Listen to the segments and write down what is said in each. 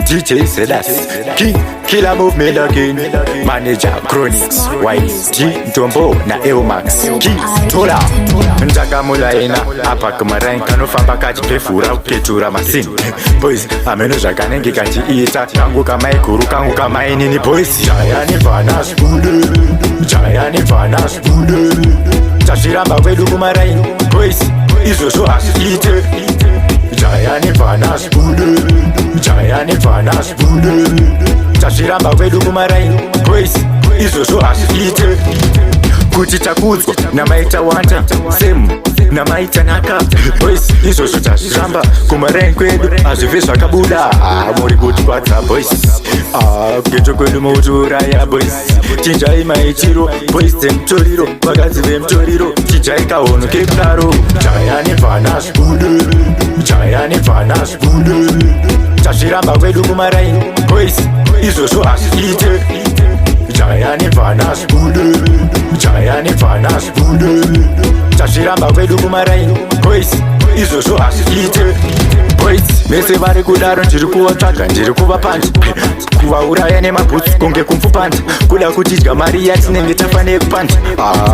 DJ Sedas, King, Killer Movement again, Manager Chronics, YG, Tombo, na Eomax, Keys, Tola, Njaka Mulaina, Apak Marain, Kanofamba Kaji Pefura, Ketura Masin. Boys, Ameno Jaganengi Kaji Ita, Kanguka Mai, Kuruka Muka Mai, Nini Boys, Jayani Vanas, Jayani Vanas, Tashiramba Vedu Marain, Boys, Iso Soas, Eater, Jayani Vanas, Jayani Vanas, Tashiramba Vedu Marain, Boys, Iso Soas, Eater, Kuchita Kuzko, Namaita Wanta, Sem, Namaita Naka, Boys, Iso Tashiramba, Kumarain Kwedu, Azivisa Kabuda, Mori good Quatra, Boys, Geto Kwedu Moturaya, Boys, Chinjai Maichiro, Boys, Tem Toriro, Bagazi Vem Toriro, Chijai Kaono Keptaro, Jayani Vanas, Jayani Vanas, Tashiramba Vedu Marain, Boys, Iso Soas, Eater, Jayani Vanas, Jayani Vanas, Tashiramba Vedu Marain, Boys, Iso Soas, Eater, Boys, Mese Vari Kudaro, Chirikuwa Chaka, Chirikuwa Punch, Kuwa Urayane Maput, Konge Kumfu Punch, Kula Kutijga Maria, Nenge Tafane Punch,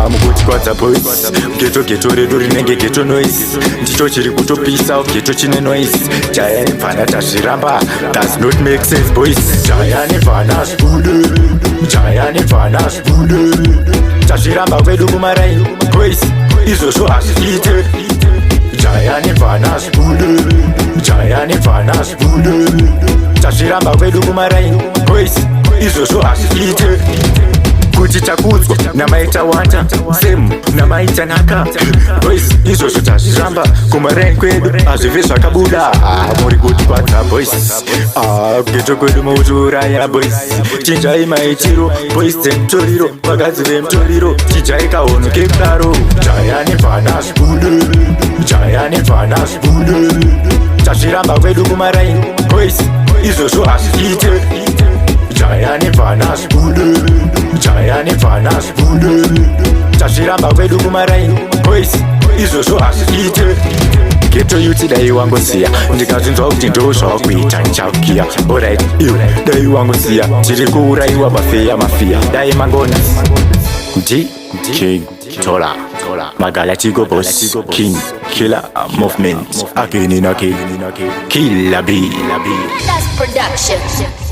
Mukuti Kwata Boys, Geto Reduri Nenge Geto Noise, Tito Chirikuto Pisa, Geto Chine Noise, Jayani Vanas, Tashiramba, does not make sense, Boys, Jayani Vanas, Jayani Vanas, Tashiramba Vedu Marain, Boys, Iso Soas, Eater, Jayani Vanas, Jayani Vanas, Tashiramba Vedu Marain, Boys, Iso Soas, Eater, Kuchita Kuzko, Namaita Wanta, Sem, Namaita Naka, Boys, Iso Tashiramba, Kumarain Kwedu, Azivisa Kabuda, Mori good Quatra, Boys, Geto Kwedu Moturaya, Boys, Chinjai Maichiro, Boys, Tem Toriro, Bagazi Vem Toriro, Chijai Kaono Keptaro, Jayani Vanas, Jayani Vanas, Tashiramba Vedu Marain, Boys, Iso Soas, Eater, Jayani Vanas, Jayani Vanas, Tashiramba Vedu Marain, Boys, Iso Soas, Eater. Geto yuti dai wangu siya, ndikazunzwa kuti ndoswa kuita nchakia. Alright, dai wangu siya, chiriku uraiwa mafia, dai mangona. King, Tola, Magalatigo Boss, King, Killer Movement, again in a Killer B. That's production.